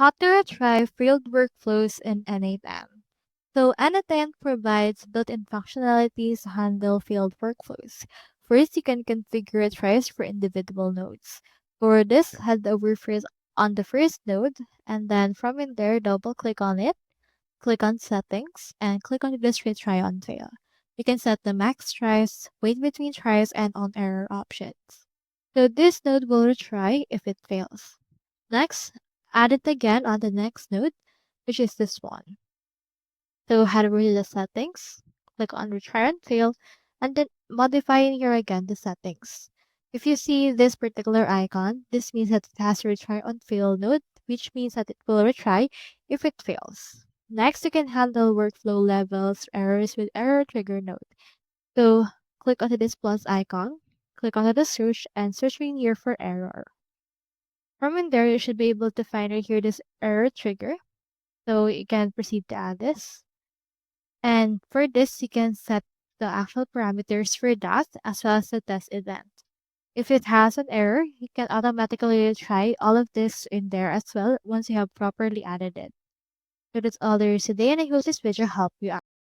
How to retry field workflows in n8n. So n8n provides built-in functionalities to handle field workflows. First, you can configure retries for individual nodes. For this, head over first on the first node, and then from in there, double-click on it, click on Settings, and click on this retry on fail. You can set the max tries, wait between tries, and on error options. So this node will retry if it fails. Next, add it again on the next node, which is this one. So head over to the settings, click on retry and fail, and then modify here again the settings. If you see this particular icon, this means that it has a retry on fail node, which means that it will retry if it fails. Next, you can handle workflow levels errors with error trigger node. So click onto this plus icon, click onto the search, and search in here for error. From in there, you should be able to find right here this error trigger. So you can proceed to add this. And for this, you can set the actual parameters for that as well as the test event. If it has an error, you can automatically try all of this in there as well once you have properly added it. So that's all there is today, and I hope this video helped you out.